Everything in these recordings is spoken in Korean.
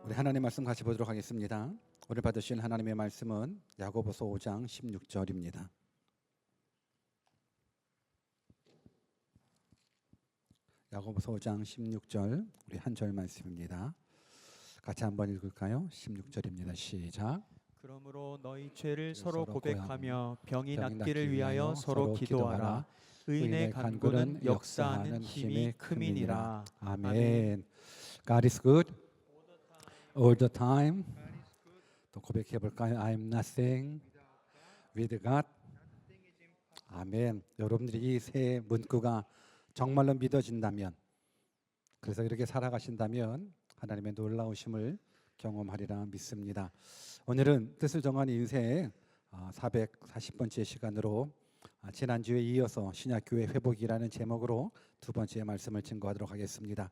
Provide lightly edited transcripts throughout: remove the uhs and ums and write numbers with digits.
우리 하나님 말씀 같이 보도록 하겠습니다. 오늘 받으실 하나님의 말씀은 야고보서 5장 16절입니다. 야고보서 5장 16절 우리 한 절 말씀입니다. 같이 한번 읽을까요? 16절입니다. 시작. 그러므로 너희 죄를 서로 고백하며 병이 낫기를 위하여 서로 기도하라. 의인의 간구는 역사하는 힘이 큼이니라. 아멘. God is good all the time. 또 고백해 볼까요? I am nothing with God. 아멘. 여러분들이 이 새 문구가 정말로 믿어진다면, 그래서 이렇게 살아가신다면 하나님의 놀라우심을 경험하리라 믿습니다. 오늘은 뜻을 정한 인생 440번째 시간으로 지난주에 이어서 신약교회 회복이라는 제목으로 두 번째 말씀을 증거하도록 하겠습니다.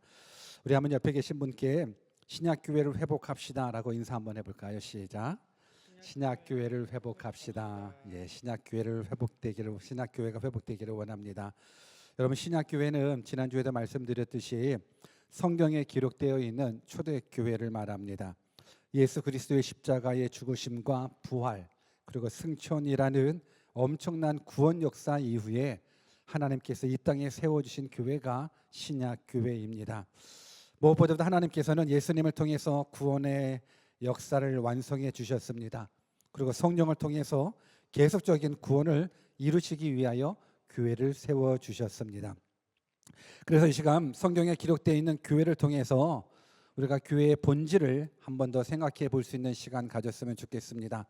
우리 한번 옆에 계신 분께 신약교회를 회복합시다 라고 인사 한번 해볼까요? 시작. 신약교회를 회복합시다. 예, 신약교회가 회복되기를 원합니다. 여러분, 신약교회는 지난주에도 말씀드렸듯이 성경에 기록되어 있는 초대교회를 말합니다. 예수 그리스도의 십자가의 죽으심과 부활 그리고 승천이라는 엄청난 구원 역사 이후에 하나님께서 이 땅에 세워주신 교회가 신약교회입니다. 무엇보다도 하나님께서는 예수님을 통해서 구원의 역사를 완성해 주셨습니다. 그리고 성령을 통해서 계속적인 구원을 이루시기 위하여 교회를 세워주셨습니다. 그래서 이 시간 성경에 기록되어 있는 교회를 통해서 우리가 교회의 본질을 한 번 더 생각해 볼 수 있는 시간 가졌으면 좋겠습니다.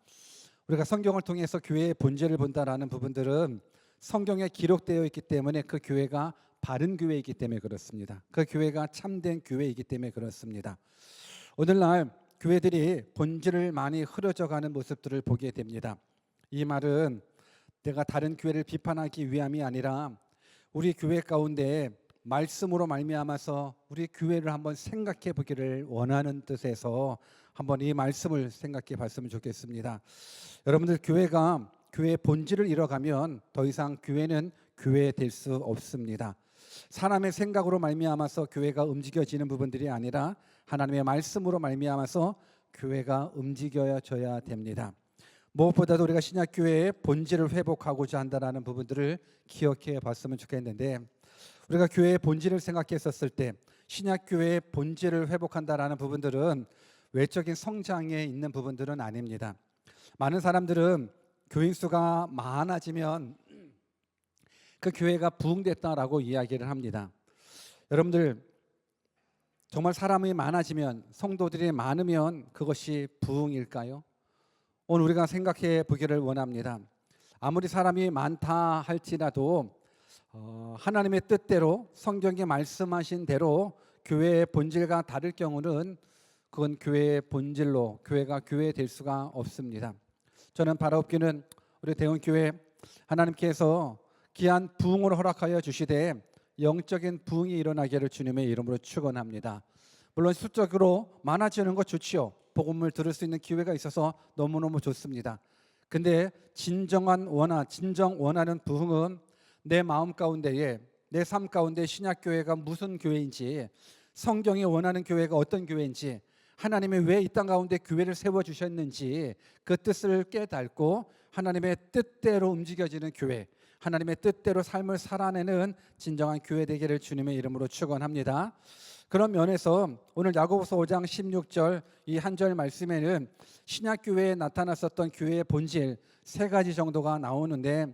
우리가 성경을 통해서 교회의 본질을 본다라는 부분들은 성경에 기록되어 있기 때문에 그 교회가 바른 교회이기 때문에 그렇습니다. 그 교회가 참된 교회이기 때문에 그렇습니다. 오늘날 교회들이 본질을 많이 흐려져가는 모습들을 보게 됩니다. 이 말은 내가 다른 교회를 비판하기 위함이 아니라 우리 교회 가운데 말씀으로 말미암아서 우리 교회를 한번 생각해 보기를 원하는 뜻에서 한번 이 말씀을 생각해 봤으면 좋겠습니다. 여러분들, 교회의 본질을 잃어가면 더 이상 교회는 교회 될 수 없습니다. 사람의 생각으로 말미암아서 교회가 움직여지는 부분들이 아니라 하나님의 말씀으로 말미암아서 교회가 움직여져야 됩니다. 무엇보다도 우리가 신약교회의 본질을 회복하고자 한다는 부분들을 기억해 봤으면 좋겠는데, 우리가 교회의 본질을 생각했었을 때 신약교회의 본질을 회복한다는 부분들은 외적인 성장에 있는 부분들은 아닙니다. 많은 사람들은 교인 수가 많아지면 그 교회가 부흥됐다라고 이야기를 합니다. 여러분들, 정말 사람이 많아지면, 성도들이 많으면 그것이 부흥일까요? 오늘 우리가 생각해 보기를 원합니다. 아무리 사람이 많다 할지라도 하나님의 뜻대로 성경에 말씀하신 대로 교회의 본질과 다를 경우는 그건 교회의 본질로 교회가 교회 될 수가 없습니다. 저는 바라옵기는 우리 대원교회 하나님께서 귀한 부흥을 허락하여 주시되 영적인 부흥이 일어나기를 주님의 이름으로 축원합니다. 물론 수적으로 많아지는 것 좋지요. 복음을 들을 수 있는 기회가 있어서 너무너무 좋습니다. 근데 진정 원하는 부흥은 내 마음 가운데에, 내 삶 가운데 신약교회가 무슨 교회인지, 성경이 원하는 교회가 어떤 교회인지, 하나님이 왜 이 땅 가운데 교회를 세워주셨는지 그 뜻을 깨닫고 하나님의 뜻대로 움직여지는 교회, 하나님의 뜻대로 삶을 살아내는 진정한 교회 되기를 주님의 이름으로 축원합니다. 그런 면에서 오늘 야고보서 5장 16절 이 한 절 말씀에는 신약교회에 나타났었던 교회의 본질 3가지 정도가 나오는데,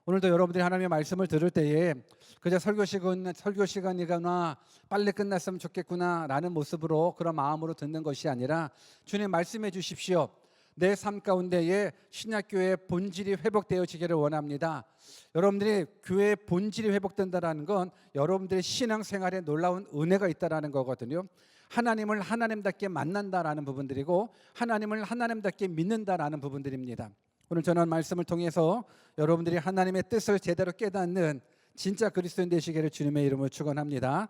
오늘도 여러분들이 하나님의 말씀을 들을 때에 그저 설교 시간이거나 빨리 끝났으면 좋겠구나 라는 모습으로, 그런 마음으로 듣는 것이 아니라 주님 말씀해 주십시오. 내 삶 가운데에 신약교회의 본질이 회복되어지기를 원합니다. 여러분들이 교회의 본질이 회복된다는 건 여러분들의 신앙생활에 놀라운 은혜가 있다는 거거든요. 하나님을 하나님답게 만난다라는 부분들이고 하나님을 하나님답게 믿는다라는 부분들입니다. 오늘 전한 말씀을 통해서 여러분들이 하나님의 뜻을 제대로 깨닫는 진짜 그리스도인 되시기를 주님의 이름으로 축원합니다.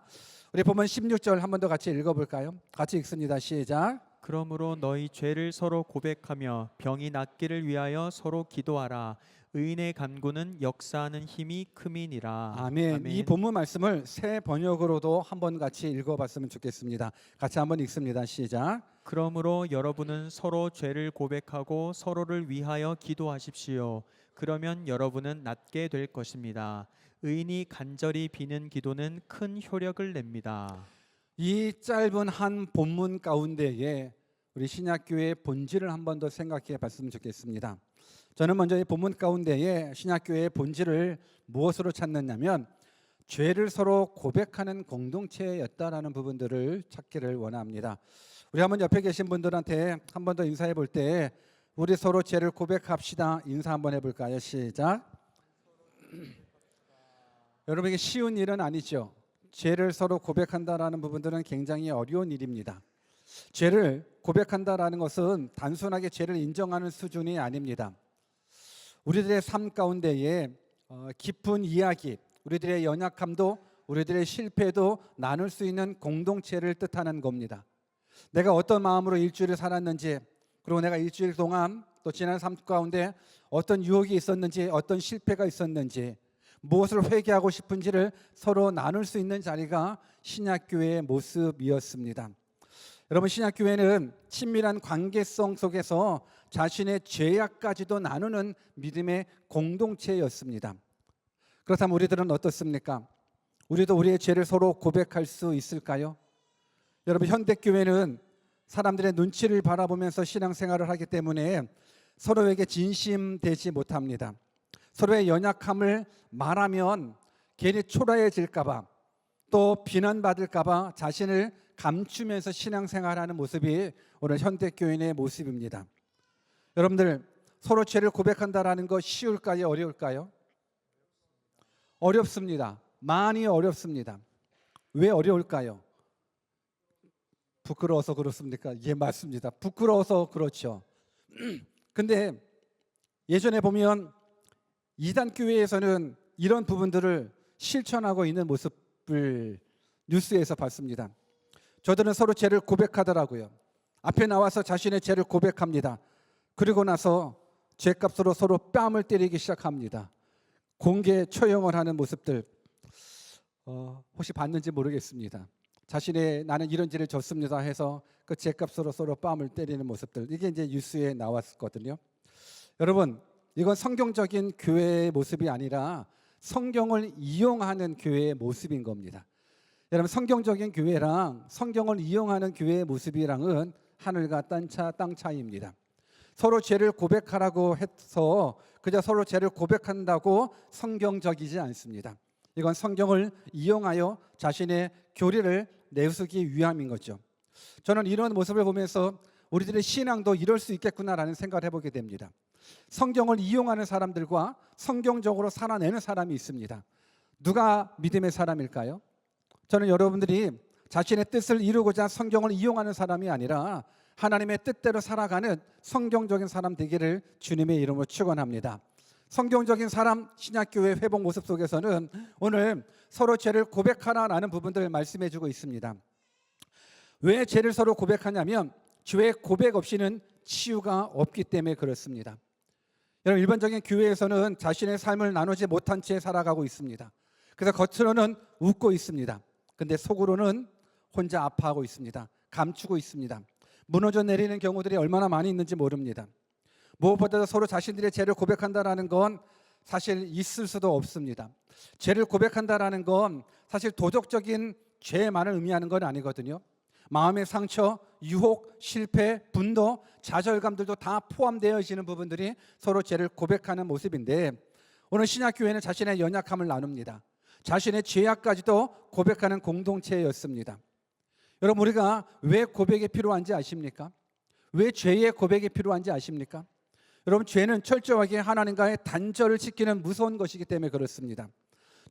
우리 보면 16절 한 번 더 같이 읽어볼까요? 같이 읽습니다. 시작. 그러므로 너희 죄를 서로 고백하며 병이 낫기를 위하여 서로 기도하라. 의인의 간구는 역사하는 힘이 큼이니라. 아멘. 이 본문 말씀을 새 번역으로도 한번 같이 읽어봤으면 좋겠습니다. 같이 한번 읽습니다. 시작. 그러므로 여러분은 서로 죄를 고백하고 서로를 위하여 기도하십시오. 그러면 여러분은 낫게 될 것입니다. 의인이 간절히 비는 기도는 큰 효력을 냅니다. 이 짧은 한 본문 가운데에 우리 신약교회의 본질을 한 번 더 생각해 봤으면 좋겠습니다. 저는 먼저 이 본문 가운데에 신약교회의 본질을 무엇으로 찾느냐면 죄를 서로 고백하는 공동체였다라는 부분들을 찾기를 원합니다. 우리 한번 옆에 계신 분들한테 한 번 더 인사해 볼 때 우리 서로 죄를 고백합시다. 인사 한번 해볼까요? 시작. 여러분, 이게 쉬운 일은 아니죠. 죄를 서로 고백한다라는 부분들은 굉장히 어려운 일입니다. 죄를 고백한다라는 것은 단순하게 죄를 인정하는 수준이 아닙니다. 우리들의 삶 가운데에 깊은 이야기, 우리들의 연약함도 우리들의 실패도 나눌 수 있는 공동체를 뜻하는 겁니다. 내가 어떤 마음으로 일주일을 살았는지, 그리고 내가 일주일 동안 또 지난 삶 가운데 어떤 유혹이 있었는지, 어떤 실패가 있었는지, 무엇을 회개하고 싶은지를 서로 나눌 수 있는 자리가 신약교회의 모습이었습니다. 여러분, 신약교회는 친밀한 관계성 속에서 자신의 죄악까지도 나누는 믿음의 공동체였습니다. 그렇다면 우리들은 어떻습니까? 우리도 우리의 죄를 서로 고백할 수 있을까요? 여러분, 현대교회는 사람들의 눈치를 바라보면서 신앙생활을 하기 때문에 서로에게 진심되지 못합니다. 서로의 연약함을 말하면 괜히 초라해질까 봐, 또 비난받을까 봐 자신을 감추면서 신앙생활하는 모습이 오늘 현대교인의 모습입니다. 여러분들, 서로 죄를 고백한다라는 거 쉬울까요? 어려울까요? 어렵습니다. 많이 어렵습니다. 왜 어려울까요? 부끄러워서 그렇습니까? 예, 맞습니다. 부끄러워서 그렇죠. 근데 예전에 보면 이단 교회에서는 이런 부분들을 실천하고 있는 모습을 뉴스에서 봤습니다. 저들은 서로 죄를 고백하더라고요. 앞에 나와서 자신의 죄를 고백합니다. 그리고 나서 죄값으로 서로 뺨을 때리기 시작합니다. 공개 처형을 하는 모습들 혹시 봤는지 모르겠습니다. 자신의 나는 이런 죄를 졌습니다 해서 그 죄값으로 서로 뺨을 때리는 모습들, 이게 이제 뉴스에 나왔거든요. 여러분, 이건 성경적인 교회의 모습이 아니라 성경을 이용하는 교회의 모습인 겁니다. 여러분, 성경적인 교회랑 성경을 이용하는 교회의 모습이랑은 하늘과 땅 차이입니다. 서로 죄를 고백하라고 해서 그저 서로 죄를 고백한다고 성경적이지 않습니다. 이건 성경을 이용하여 자신의 교리를 내세우기 위함인 거죠. 저는 이런 모습을 보면서 우리들의 신앙도 이럴 수 있겠구나라는 생각을 해보게 됩니다. 성경을 이용하는 사람들과 성경적으로 살아내는 사람이 있습니다. 누가 믿음의 사람일까요? 저는 여러분들이 자신의 뜻을 이루고자 성경을 이용하는 사람이 아니라 하나님의 뜻대로 살아가는 성경적인 사람 되기를 주님의 이름으로 축원합니다. 성경적인 사람, 신약교회 회복 모습 속에서는 오늘 서로 죄를 고백하라라는 부분들을 말씀해주고 있습니다. 왜 죄를 서로 고백하냐면 죄 고백 없이는 치유가 없기 때문에 그렇습니다. 여러분, 일반적인 교회에서는 자신의 삶을 나누지 못한 채 살아가고 있습니다. 그래서 겉으로는 웃고 있습니다. 근데 속으로는 혼자 아파하고 있습니다. 감추고 있습니다. 무너져 내리는 경우들이 얼마나 많이 있는지 모릅니다. 무엇보다도 서로 자신들의 죄를 고백한다라는 건 사실 있을 수도 없습니다. 죄를 고백한다라는 건 사실 도덕적인 죄만을 의미하는 건 아니거든요. 마음의 상처, 유혹, 실패, 분노, 좌절감들도 다 포함되어지는 부분들이 서로 죄를 고백하는 모습인데, 오늘 신약교회는 자신의 연약함을 나눕니다. 자신의 죄악까지도 고백하는 공동체였습니다. 여러분, 우리가 왜 고백이 필요한지 아십니까? 왜 죄의 고백이 필요한지 아십니까? 여러분, 죄는 철저하게 하나님과의 단절을 지키는 무서운 것이기 때문에 그렇습니다.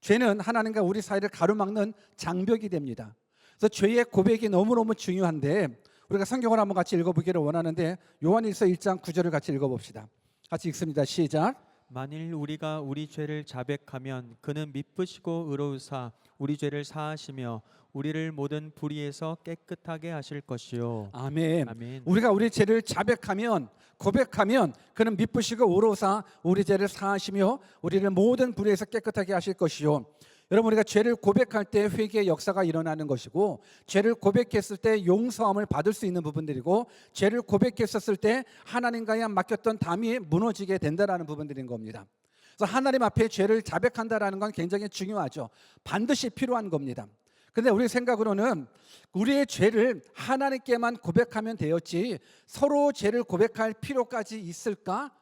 죄는 하나님과 우리 사이를 가로막는 장벽이 됩니다. 그래서 죄의 고백이 너무너무 중요한데, 우리가 성경을 한번 같이 읽어보기를 원하는데 요한일서 1장 9절을 같이 읽어봅시다. 같이 읽습니다. 시작. 만일 우리가 우리 죄를 자백하면 그는 미쁘시고 의로우사 우리 죄를 사하시며 우리를 모든 불의에서 깨끗하게 하실 것이요. 아멘. 아멘. 우리가 우리 죄를 자백하면 고백하면 그는 미쁘시고 의로우사 우리 죄를 사하시며 우리를 모든 불의에서 깨끗하게 하실 것이요. 여러분, 우리가 죄를 고백할 때 회개의 역사가 일어나는 것이고, 죄를 고백했을 때 용서함을 받을 수 있는 부분들이고, 죄를 고백했었을 때 하나님과의 맡겼던 담이 무너지게 된다라는 부분들인 겁니다. 그래서 하나님 앞에 죄를 자백한다라는 건 굉장히 중요하죠. 반드시 필요한 겁니다. 근데 우리 생각으로는 우리의 죄를 하나님께만 고백하면 되었지 서로 죄를 고백할 필요까지 있을까?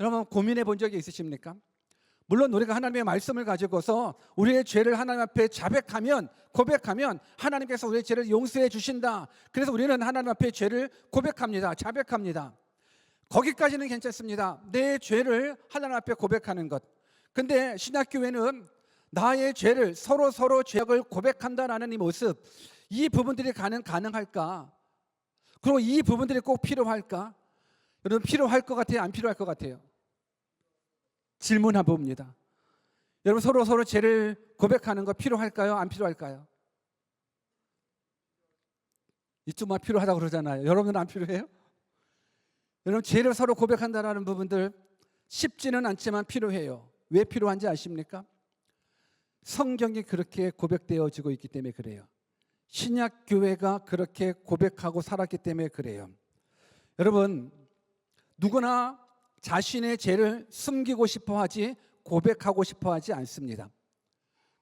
여러분, 고민해 본 적이 있으십니까? 물론 우리가 하나님의 말씀을 가지고서 우리의 죄를 하나님 앞에 자백하면, 고백하면 하나님께서 우리의 죄를 용서해 주신다. 그래서 우리는 하나님 앞에 죄를 고백합니다. 자백합니다. 거기까지는 괜찮습니다. 내 죄를 하나님 앞에 고백하는 것. 근데 신약교회는 나의 죄를 서로 죄악을 고백한다라는 이 모습, 이 부분들이 가능할까? 그리고 이 부분들이 꼭 필요할까? 여러분, 필요할 것 같아요? 안 필요할 것 같아요? 질문 한번 봅니다. 여러분, 서로 죄를 고백하는 거 필요할까요? 안 필요할까요? 이쪽만 필요하다고 그러잖아요. 여러분은 안 필요해요? 여러분, 죄를 서로 고백한다는 부분들 쉽지는 않지만 필요해요. 왜 필요한지 아십니까? 성경이 그렇게 고백되어지고 있기 때문에 그래요. 신약 교회가 그렇게 고백하고 살았기 때문에 그래요. 여러분, 누구나 자신의 죄를 숨기고 싶어 하지 고백하고 싶어 하지 않습니다.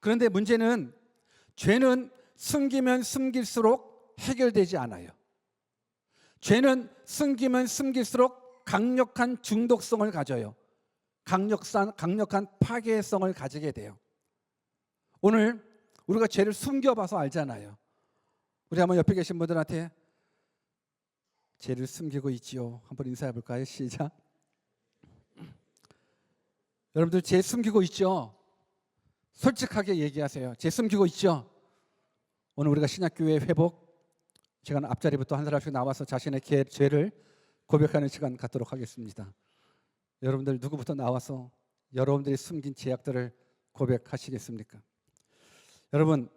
그런데 문제는 죄는 숨기면 숨길수록 해결되지 않아요. 죄는 숨기면 숨길수록 강력한 중독성을 가져요. 강력한 파괴성을 가지게 돼요. 오늘 우리가 죄를 숨겨봐서 알잖아요. 우리 한번 옆에 계신 분들한테 죄를 숨기고 있지요. 한번 인사해 볼까요? 시작. 여러분들 죄 숨기고 있죠? 솔직하게 얘기하세요. 죄 숨기고 있죠? 오늘 우리가 신약교회 회복, 제가 앞자리부터 한 사람씩 나와서 자신의 죄를 고백하는 시간 갖도록 하겠습니다. 여러분들 누구부터 나와서 여러분들이 숨긴 죄악들을 고백하시겠습니까? 여러분,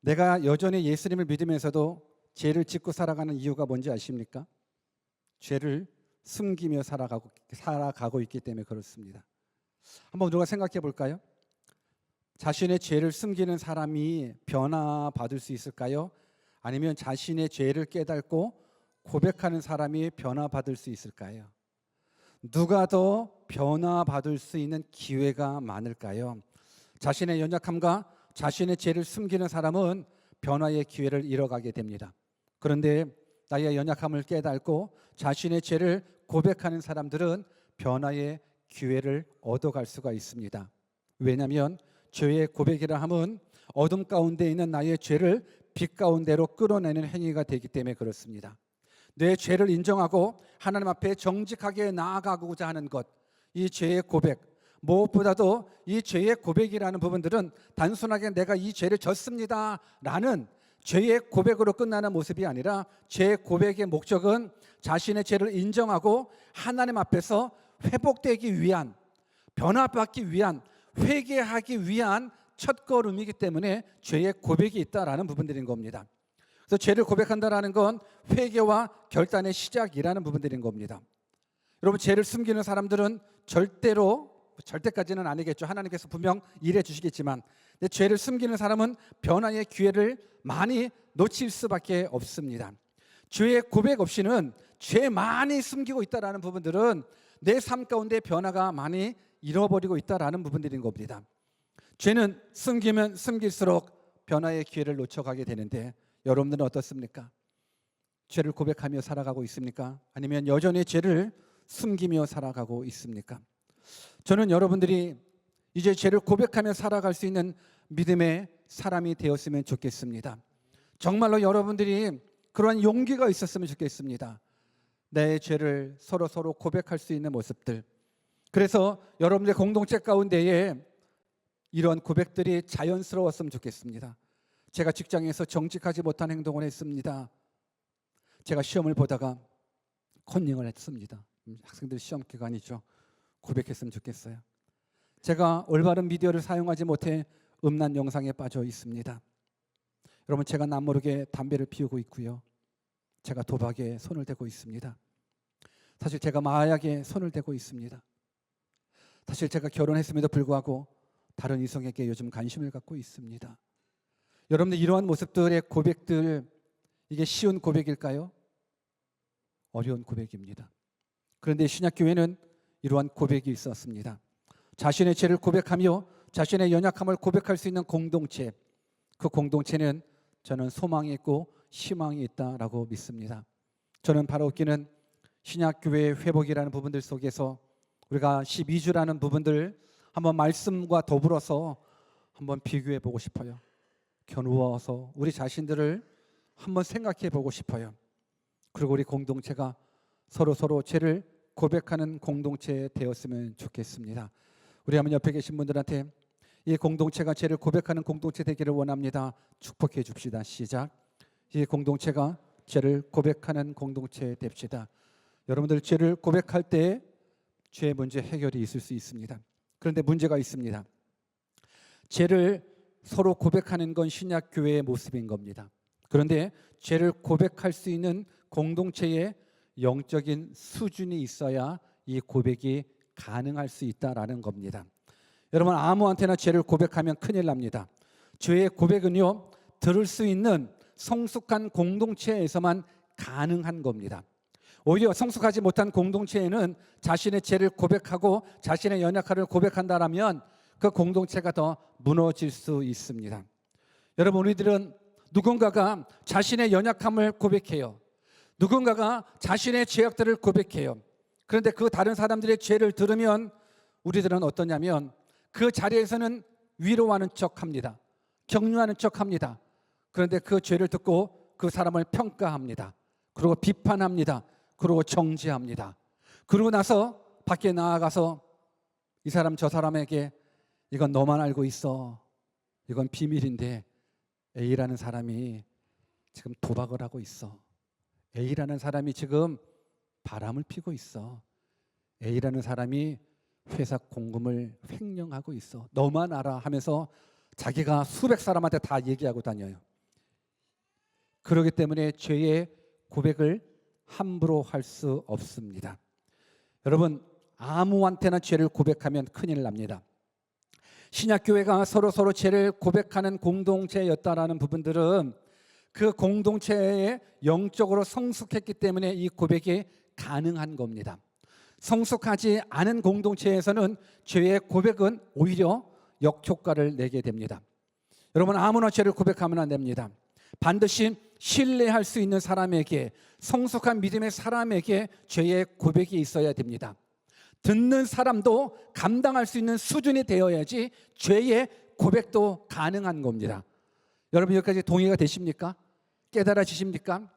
내가 여전히 예수님을 믿으면서도 죄를 짓고 살아가는 이유가 뭔지 아십니까? 죄를 숨기며 살아가고 있기 때문에 그렇습니다. 한번 우리가 생각해 볼까요? 자신의 죄를 숨기는 사람이 변화받을 수 있을까요? 아니면 자신의 죄를 깨닫고 고백하는 사람이 변화받을 수 있을까요? 누가 더 변화받을 수 있는 기회가 많을까요? 자신의 연약함과 자신의 죄를 숨기는 사람은 변화의 기회를 잃어가게 됩니다. 그런데 나의 연약함을 깨닫고 자신의 죄를 고백하는 사람들은 변화의 기회를 얻어갈 수가 있습니다. 왜냐하면 죄의 고백이라 함은 어둠 가운데 있는 나의 죄를 빛 가운데로 끌어내는 행위가 되기 때문에 그렇습니다. 내 죄를 인정하고 하나님 앞에 정직하게 나아가고자 하는 것, 이 죄의 고백, 무엇보다도 이 죄의 고백이라는 부분들은 단순하게 내가 이 죄를 졌습니다 라는 죄의 고백으로 끝나는 모습이 아니라 죄의 고백의 목적은 자신의 죄를 인정하고 하나님 앞에서 회복되기 위한, 변화받기 위한, 회개하기 위한 첫걸음이기 때문에 죄의 고백이 있다라는 부분들인 겁니다. 그래서 죄를 고백한다라는 건 회개와 결단의 시작이라는 부분들인 겁니다. 여러분, 죄를 숨기는 사람들은 절대까지는 아니겠죠. 하나님께서 분명 일해 주시겠지만, 근데 죄를 숨기는 사람은 변화의 기회를 많이 놓칠 수밖에 없습니다. 죄의 고백 없이는 죄 많이 숨기고 있다라는 부분들은 내 삶 가운데 변화가 많이 잃어버리고 있다라는 부분들인 겁니다. 죄는 숨기면 숨길수록 변화의 기회를 놓쳐가게 되는데, 여러분들은 어떻습니까? 죄를 고백하며 살아가고 있습니까? 아니면 여전히 죄를 숨기며 살아가고 있습니까? 저는 여러분들이 이제 죄를 고백하며 살아갈 수 있는 믿음의 사람이 되었으면 좋겠습니다. 정말로 여러분들이 그러한 용기가 있었으면 좋겠습니다. 내 죄를 서로 고백할 수 있는 모습들. 그래서 여러분들의 공동체 가운데에 이런 고백들이 자연스러웠으면 좋겠습니다. 제가 직장에서 정직하지 못한 행동을 했습니다. 제가 시험을 보다가 컨닝을 했습니다. 학생들 시험 기간이죠. 고백했으면 좋겠어요. 제가 올바른 미디어를 사용하지 못해 음란 영상에 빠져 있습니다. 여러분, 제가 남모르게 담배를 피우고 있고요. 제가 도박에 손을 대고 있습니다. 사실 제가 마약에 손을 대고 있습니다. 사실 제가 결혼했음에도 불구하고 다른 이성에게 요즘 관심을 갖고 있습니다. 여러분들, 이러한 모습들의 고백들, 이게 쉬운 고백일까요? 어려운 고백입니다. 그런데 신약교회는 이러한 고백이 있었습니다. 자신의 죄를 고백하며 자신의 연약함을 고백할 수 있는 공동체, 그 공동체는 저는 소망이 있고 희망이 있다라고 믿습니다. 저는 바로 웃기는 신약교회의 회복이라는 부분들 속에서 우리가 12주라는 부분들 한번 말씀과 더불어서 한번 비교해 보고 싶어요. 겨누어서 우리 자신들을 한번 생각해 보고 싶어요. 그리고 우리 공동체가 서로 죄를 고백하는 공동체 되었으면 좋겠습니다. 우리 한번 옆에 계신 분들한테 이 공동체가 죄를 고백하는 공동체 되기를 원합니다. 축복해 줍시다. 시작. 이 공동체가 죄를 고백하는 공동체 됩시다. 여러분들, 죄를 고백할 때 죄의 문제 해결이 있을 수 있습니다. 그런데 문제가 있습니다. 죄를 서로 고백하는 건 신약교회의 모습인 겁니다. 그런데 죄를 고백할 수 있는 공동체의 영적인 수준이 있어야 이 고백이 가능할 수 있다라는 겁니다. 여러분, 아무한테나 죄를 고백하면 큰일 납니다. 죄의 고백은요, 들을 수 있는 성숙한 공동체에서만 가능한 겁니다. 오히려 성숙하지 못한 공동체에는 자신의 죄를 고백하고 자신의 연약함을 고백한다라면 그 공동체가 더 무너질 수 있습니다. 여러분, 우리들은 누군가가 자신의 연약함을 고백해요. 누군가가 자신의 죄악들을 고백해요. 그런데 그 다른 사람들의 죄를 들으면 우리들은 어떠냐면 그 자리에서는 위로하는 척합니다. 격려하는 척합니다. 그런데 그 죄를 듣고 그 사람을 평가합니다. 그리고 비판합니다. 그리고 정죄합니다. 그러고 나서 밖에 나아가서 이 사람 저 사람에게 이건 너만 알고 있어. 이건 비밀인데 A라는 사람이 지금 도박을 하고 있어. A라는 사람이 지금 바람을 피고 있어. A라는 사람이 회사 공금을 횡령하고 있어. 너만 알아 하면서 자기가 수백 사람한테 다 얘기하고 다녀요. 그렇기 때문에 죄의 고백을 함부로 할 수 없습니다. 여러분, 아무한테나 죄를 고백하면 큰일 납니다. 신약교회가 서로 죄를 고백하는 공동체였다라는 부분들은 그 공동체에 영적으로 성숙했기 때문에 이 고백이 가능한 겁니다. 성숙하지 않은 공동체에서는 죄의 고백은 오히려 역효과를 내게 됩니다. 여러분, 아무나 죄를 고백하면 안 됩니다. 반드시 신뢰할 수 있는 사람에게, 성숙한 믿음의 사람에게 죄의 고백이 있어야 됩니다. 듣는 사람도 감당할 수 있는 수준이 되어야지 죄의 고백도 가능한 겁니다. 여러분, 여기까지 동의가 되십니까? 깨달아지십니까?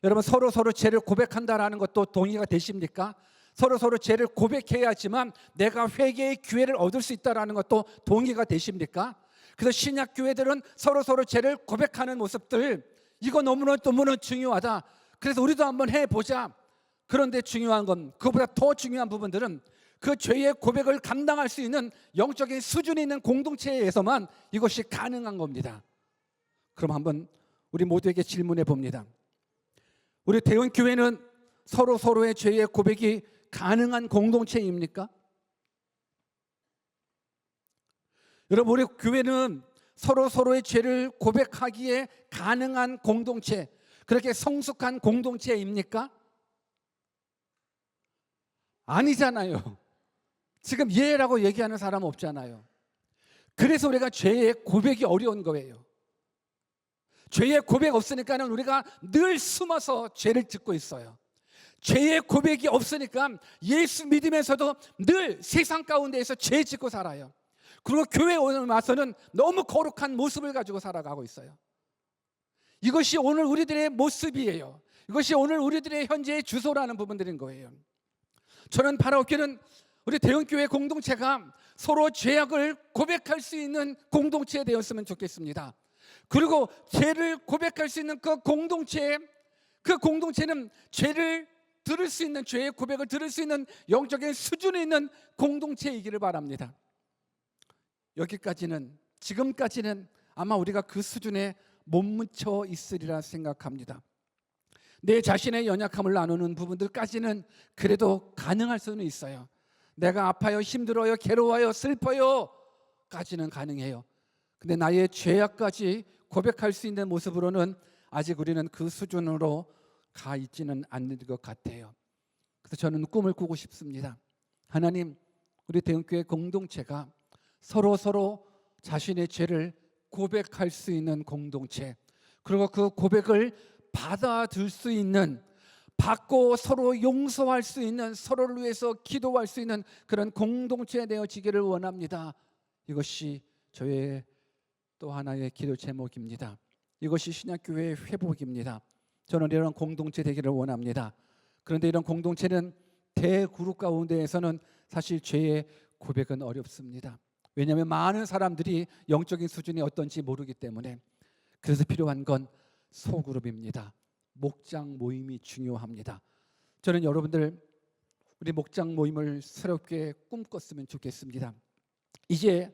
여러분, 서로 죄를 고백한다라는 것도 동의가 되십니까? 서로 죄를 고백해야지만 내가 회개의 기회를 얻을 수 있다라는 것도 동의가 되십니까? 그래서 신약 교회들은 서로 죄를 고백하는 모습들, 이거 너무나 중요하다. 그래서 우리도 한번 해보자. 그런데 중요한 건, 그보다 더 중요한 부분들은 그 죄의 고백을 감당할 수 있는 영적인 수준이 있는 공동체에서만 이것이 가능한 겁니다. 그럼 한번 우리 모두에게 질문해 봅니다. 우리 대원교회는 서로의 죄의 고백이 가능한 공동체입니까? 여러분, 우리 교회는 서로의 죄를 고백하기에 가능한 공동체, 그렇게 성숙한 공동체입니까? 아니잖아요. 지금 예라고 얘기하는 사람 없잖아요. 그래서 우리가 죄의 고백이 어려운 거예요. 죄의 고백 없으니까는 우리가 늘 숨어서 죄를 짓고 있어요. 죄의 고백이 없으니까 예수 믿으면서도 늘 세상 가운데에서 죄 짓고 살아요. 그리고 교회에 와서는 너무 거룩한 모습을 가지고 살아가고 있어요. 이것이 오늘 우리들의 모습이에요. 이것이 오늘 우리들의 현재의 주소라는 부분들인 거예요. 저는 바라옵기는 우리 대형교회 공동체가 서로 죄악을 고백할 수 있는 공동체 되었으면 좋겠습니다. 그리고 죄를 고백할 수 있는 그 공동체는 죄를 들을 수 있는, 죄의 고백을 들을 수 있는 영적인 수준에 있는 공동체이기를 바랍니다. 여기까지는, 지금까지는 아마 우리가 그 수준에 못 묻혀 있으리라 생각합니다. 내 자신의 연약함을 나누는 부분들까지는 그래도 가능할 수는 있어요. 내가 아파요, 힘들어요, 괴로워요, 슬퍼요 까지는 가능해요. 근데 나의 죄악까지 고백할 수 있는 모습으로는 아직 우리는 그 수준으로 가 있지는 않는 것 같아요. 그래서 저는 꿈을 꾸고 싶습니다. 하나님, 우리 대흥교회 공동체가 서로 자신의 죄를 고백할 수 있는 공동체, 그리고 그 고백을 받아들 수 있는, 받고 서로 용서할 수 있는, 서로를 위해서 기도할 수 있는 그런 공동체 되어지기를 원합니다. 이것이 저의 또 하나의 기도 제목입니다. 이것이 신약교회의 회복입니다. 저는 이런 공동체 되기를 원합니다. 그런데 이런 공동체는 대그룹 가운데에서는 사실 죄의 고백은 어렵습니다. 왜냐하면 많은 사람들이 영적인 수준이 어떤지 모르기 때문에. 그래서 필요한 건 소그룹입니다. 목장 모임이 중요합니다. 저는 여러분들 우리 목장 모임을 새롭게 꿈꿨으면 좋겠습니다. 이제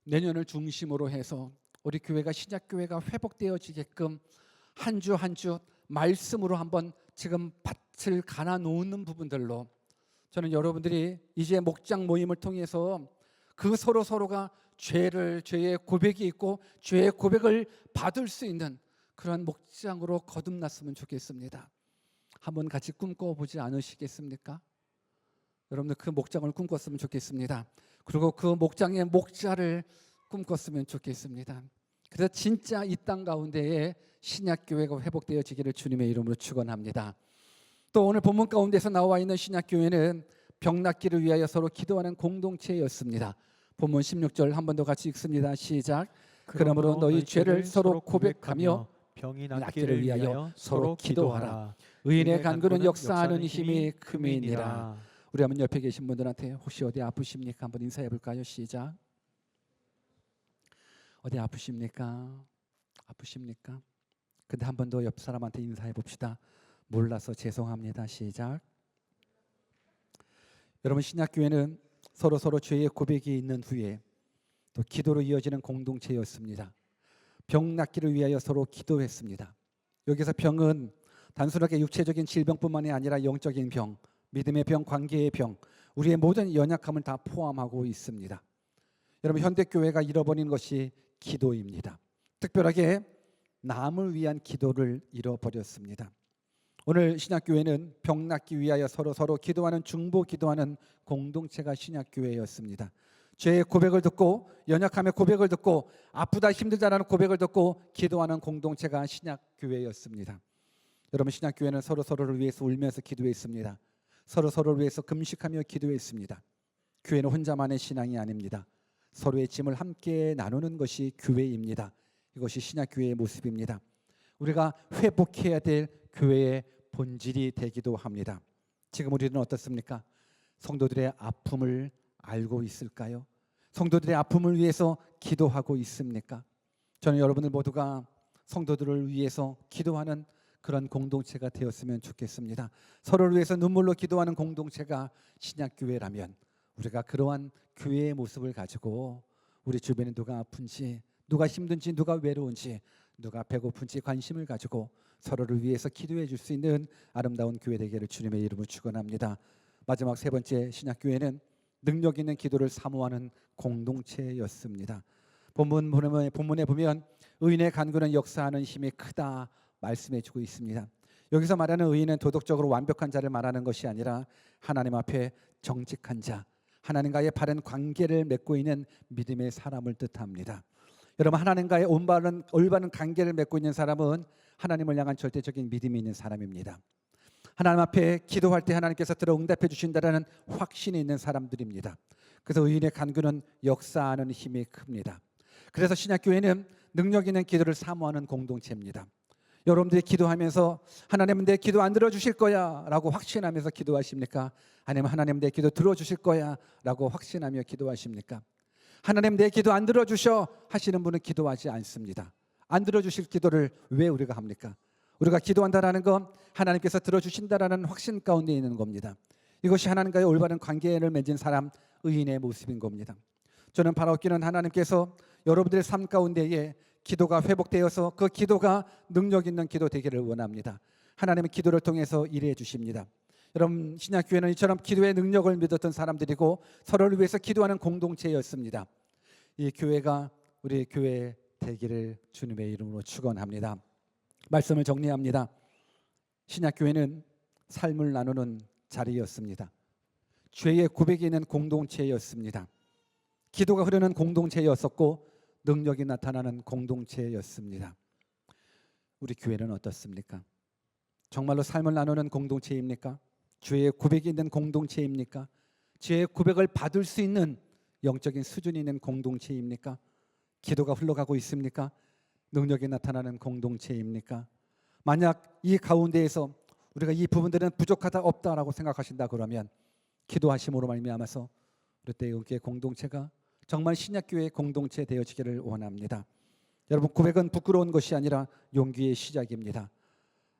내년을 중심으로 해서 우리 교회가, 신약교회가 회복되어지게끔 한 주 한 주 말씀으로 한번 지금 밭을 갈아 놓는 부분들로, 저는 여러분들이 이제 목장 모임을 통해서 그 서로가 죄의 고백이 있고 죄의 고백을 받을 수 있는 그런 목장으로 거듭났으면 좋겠습니다. 한번 같이 꿈꿔보지 않으시겠습니까? 여러분들 그 목장을 꿈꿨으면 좋겠습니다. 그리고 그 목장의 목자를 꿈꿨으면 좋겠습니다. 그래서 진짜 이 땅 가운데에 신약교회가 회복되어지기를 주님의 이름으로 축원합니다. 또 오늘 본문 가운데서 나와 있는 신약교회는 병 낫기를 위하여 서로 기도하는 공동체였습니다. 본문 16절 한 번 더 같이 읽습니다. 시작. 그러므로 너희 죄를 서로 고백하며 병이 낫기를 위하여 서로 기도하라. 의인의 간구는 역사하는 힘이 큼이니라. 우리 한번 옆에 계신 분들한테 혹시 어디 아프십니까? 한번 인사해 볼까요? 시작. 어디 아프십니까? 아프십니까? 근데 한 번 더 옆 사람한테 인사해 봅시다. 몰라서 죄송합니다. 시작. 여러분, 신약교회는 서로 죄의 고백이 있는 후에 또 기도로 이어지는 공동체였습니다. 병 낫기를 위하여 서로 기도했습니다. 여기서 병은 단순하게 육체적인 질병뿐만이 아니라 영적인 병, 믿음의 병, 관계의 병, 우리의 모든 연약함을 다 포함하고 있습니다. 여러분, 현대교회가 잃어버린 것이 기도입니다. 특별하게 남을 위한 기도를 잃어버렸습니다. 오늘 신약교회는 병 낫기 위하여 서로 기도하는, 중보 기도하는 공동체가 신약교회였습니다. 죄의 고백을 듣고, 연약함의 고백을 듣고, 아프다 힘들다라는 고백을 듣고 기도하는 공동체가 신약교회였습니다. 여러분, 신약교회는 서로를 위해서 울면서 기도했습니다. 서로를 위해서 금식하며 기도했습니다. 교회는 혼자만의 신앙이 아닙니다. 서로의 짐을 함께 나누는 것이 교회입니다. 이것이 신약교회의 모습입니다. 우리가 회복해야 될 교회의 본질이 되기도 합니다. 지금 우리는 어떻습니까? 성도들의 아픔을 알고 있을까요? 성도들의 아픔을 위해서 기도하고 있습니까? 저는 여러분들 모두가 성도들을 위해서 기도하는 그런 공동체가 되었으면 좋겠습니다. 서로를 위해서 눈물로 기도하는 공동체가 신약교회라면, 우리가 그러한 교회의 모습을 가지고 우리 주변에 누가 아픈지, 누가 힘든지, 누가 외로운지, 누가 배고픈지 관심을 가지고 서로를 위해서 기도해 줄 수 있는 아름다운 교회 되기를 주님의 이름으로 축원합니다. 마지막 세 번째, 신약교회는 능력 있는 기도를 사모하는 공동체였습니다. 본문에 보면 의인의 간구는 역사하는 힘이 크다 말씀해 주고 있습니다. 여기서 말하는 의인은 도덕적으로 완벽한 자를 말하는 것이 아니라 하나님 앞에 정직한 자, 하나님과의 바른 관계를 맺고 있는 믿음의 사람을 뜻합니다. 여러분, 하나님과의 올바른 관계를 맺고 있는 사람은 하나님을 향한 절대적인 믿음이 있는 사람입니다. 하나님 앞에 기도할 때 하나님께서 들어 응답해 주신다라는 확신이 있는 사람들입니다. 그래서 의인의 간구는 역사하는 힘이 큽니다. 그래서 신약교회는 능력 있는 기도를 사모하는 공동체입니다. 여러분들이 기도하면서 하나님은 내 기도 안 들어주실 거야 라고 확신하면서 기도하십니까? 아니면 하나님 내 기도 들어주실 거야 라고 확신하며 기도하십니까? 하나님 내 기도 안 들어주셔 하시는 분은 기도하지 않습니다. 안 들어주실 기도를 왜 우리가 합니까? 우리가 기도한다라는 건 하나님께서 들어주신다라는 확신 가운데 있는 겁니다. 이것이 하나님과의 올바른 관계를 맺은 사람, 의인의 모습인 겁니다. 저는 바라옵기는 하나님께서 여러분들의 삶 가운데에 기도가 회복되어서 그 기도가 능력 있는 기도 되기를 원합니다. 하나님은 기도를 통해서 일해 주십니다. 여러분, 신약교회는 이처럼 기도의 능력을 믿었던 사람들이고 서로를 위해서 기도하는 공동체였습니다. 이 교회가 우리의 교회 되기를 주님의 이름으로 축원합니다. 말씀을 정리합니다. 신약교회는 삶을 나누는 자리였습니다. 죄의 고백이 있는 공동체였습니다. 기도가 흐르는 공동체였었고 능력이 나타나는 공동체였습니다. 우리 교회는 어떻습니까? 정말로 삶을 나누는 공동체입니까? 죄의 고백이 있는 공동체입니까? 죄의 고백을 받을 수 있는 영적인 수준이 있는 공동체입니까? 기도가 흘러가고 있습니까? 능력이 나타나는 공동체입니까? 만약 이 가운데에서 우리가 이 부분들은 부족하다 없다라고 생각하신다 그러면 기도하심으로 말미암아서 우리 때의 공동체가 정말 신약교회의 공동체 되어지기를 원합니다. 여러분, 고백은 부끄러운 것이 아니라 용기의 시작입니다.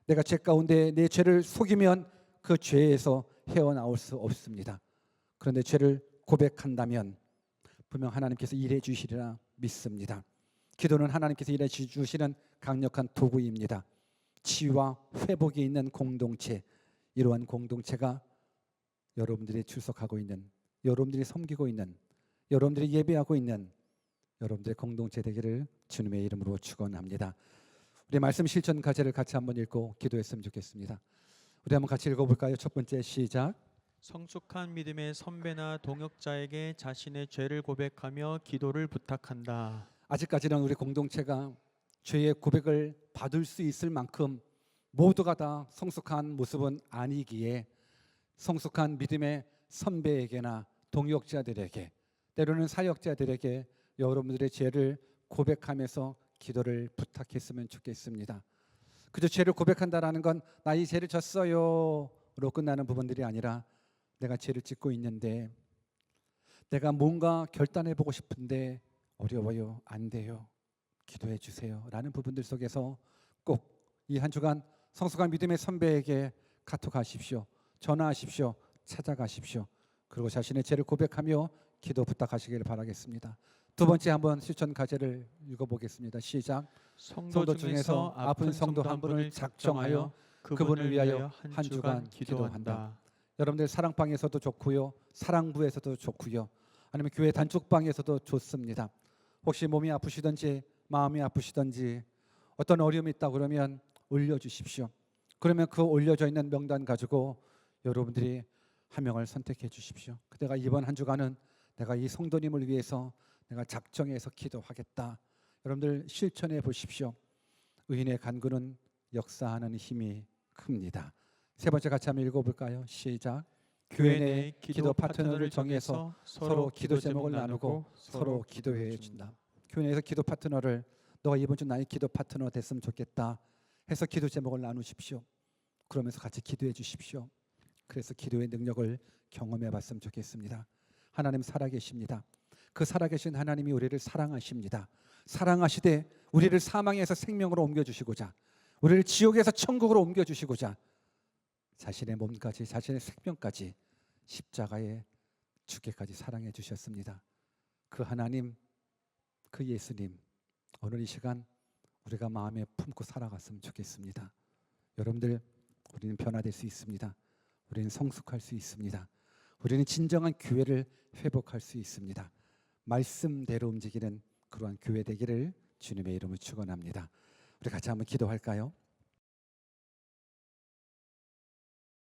내가 죄 가운데 내 죄를 속이면 그 죄에서 헤어나올 수 없습니다. 그런데 죄를 고백한다면 분명 하나님께서 일해 주시리라 믿습니다. 기도는 하나님께서 일해 주시는 강력한 도구입니다. 치유와 회복이 있는 공동체, 이러한 공동체가 여러분들이 출석하고 있는, 여러분들이 섬기고 있는, 여러분들이 예배하고 있는 여러분들의 공동체 되기를 주님의 이름으로 축원합니다. 우리 말씀 실천 과제를 같이 한번 읽고 기도했으면 좋겠습니다. 우리 한번 같이 읽어볼까요? 첫 번째 시작. 성숙한 믿음의 선배나 동역자에게 자신의 죄를 고백하며 기도를 부탁한다. 아직까지는 우리 공동체가 죄의 고백을 받을 수 있을 만큼 모두가 다 성숙한 모습은 아니기에 성숙한 믿음의 선배에게나 동역자들에게, 때로는 사역자들에게 여러분들의 죄를 고백하면서 기도를 부탁했으면 좋겠습니다. 그저 죄를 고백한다라는 건 나 이 죄를 졌어요로 끝나는 부분들이 아니라 내가 죄를 짓고 있는데 내가 뭔가 결단해보고 싶은데 어려워요, 안 돼요, 기도해 주세요 라는 부분들 속에서 꼭 이 한 주간 성숙한 믿음의 선배에게 카톡하십시오. 전화하십시오. 찾아가십시오. 그리고 자신의 죄를 고백하며 기도 부탁하시기를 바라겠습니다. 두 번째 한번 실천 과제를 읽어보겠습니다. 시작. 성도 중에서 아픈 성도 한 분을 작정하여 그분을 위하여 한 주간 기도한다. 여러분들 사랑방에서도 좋고요, 사랑부에서도 좋고요, 아니면 교회 단축방에서도 좋습니다. 혹시 몸이 아프시든지 마음이 아프시든지 어떤 어려움이 있다 그러면 올려주십시오. 그러면 그 올려져 있는 명단 가지고 여러분들이 한 명을 선택해 주십시오. 내가 이번 한 주간은 내가 이 성도님을 위해서 내가 작정해서 기도하겠다. 여러분들 실천해 보십시오. 의인의 간구는 역사하는 힘이 큽니다. 세 번째 같이 한번 읽어볼까요? 시작. 교회 내 기도 파트너를 정해서 서로 기도 제목을 나누고 서로 기도해 준다. 교회 내에서 기도 파트너를, 너가 이번 주 나의 기도 파트너 됐으면 좋겠다 해서 기도 제목을 나누십시오. 그러면서 같이 기도해 주십시오. 그래서 기도의 능력을 경험해 봤으면 좋겠습니다. 하나님 살아계십니다. 그 살아계신 하나님이 우리를 사랑하십니다. 사랑하시되 우리를 사망에서 생명으로 옮겨주시고자, 우리를 지옥에서 천국으로 옮겨주시고자 자신의 몸까지, 자신의 생명까지 십자가에 죽게까지 사랑해 주셨습니다. 그 하나님, 그 예수님, 오늘 이 시간 우리가 마음에 품고 살아갔으면 좋겠습니다. 여러분들, 우리는 변화될 수 있습니다. 우리는 성숙할 수 있습니다. 우리는 진정한 교회를 회복할 수 있습니다. 말씀대로 움직이는 그러한 교회 되기를 주님의 이름으로 축원합니다. 우리 같이 한번 기도할까요?